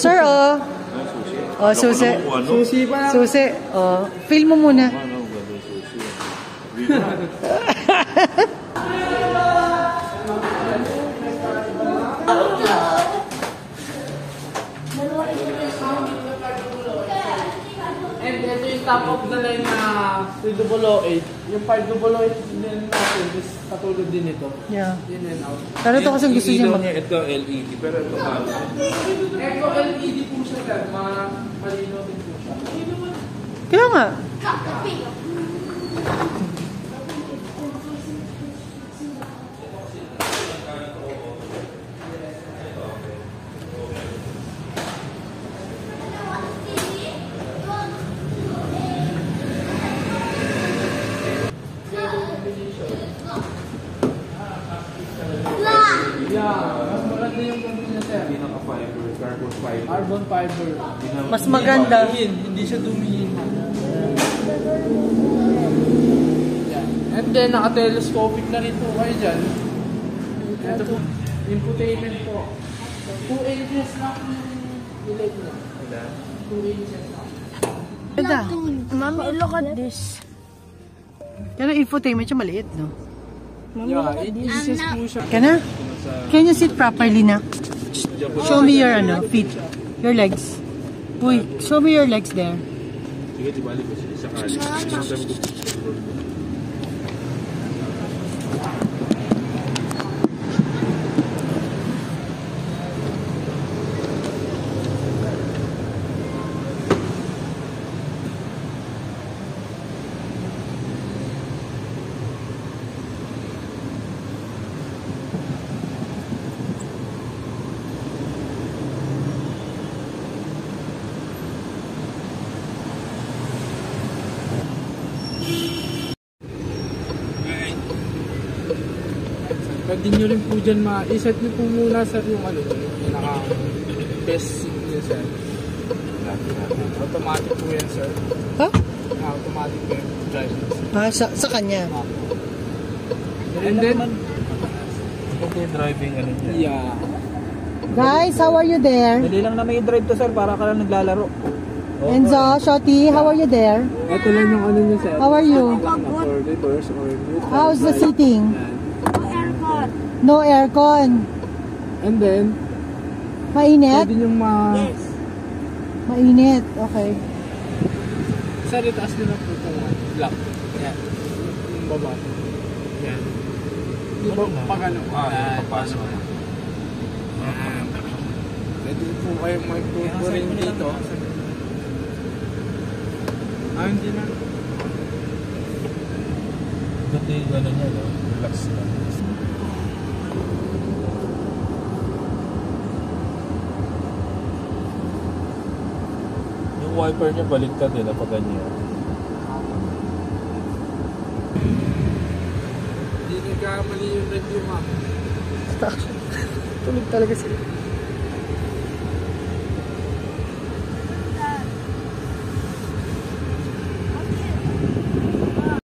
Sir, oh. Oh, susi. Susi pa lang. Susi. Oh, feel mo muna. And ito yung top of the line na 3008. Yung 5008 din natin is katulad din ito. Yeah. In and out. Pero ito kasi gusto niya mag... Ito LED, pero ito Ito LED po siya dyan. Malinaw din po siya. Kaya nga. Yeah, mas maganda yung ganun niya, sir. pinaka-fiber, carbon fiber. Carbon fiber. Mas maganda. Hindi siya dumihin. Yeah. And then, naka-telescopic na rin po kayo dyan. Ito po, infotainment po. 2 inches lang yung light niya. 2 inches lang. Ganda. Mommy, look at this. Kaya infotainment siya maliit, no? Yeah, 8 inches po siya. Can you sit properly na? Show me your feet. Your legs. Uy, show me your legs there. Sige, tibalik ko sa kanya. Pwede nyo rin po dyan i-set nyo po muna, sir, yung yung naka-best seat nyo, sir. Automatic po yan, sir. Ha? Automatic po yan, driving. Sa kanya. And then, Ito yung driving niya. yeah. Guys, how are you there? Dali lang na may drive to, sir, para ka lang naglalaro. Enzo, Shoti, how are you there? Ito lang yung nyo, sir. How are you? For reverse or neutral. How's the seating? Aircon. No aircon. And then, Mainit? pwede yung Mainit, okay. Sir, itaas nyo na po itong lock. Yan. Yung baba. Yan. Yung baba, pag ano. Papasok. Pwede po kayo mag-rin dito. Hindi na. Ito yung gano'n niya, no? Relax lang. Yung wiper niya baliktad na pag ganyan. Hindi nagkamali yung review, ma'am. Tulog talaga sila.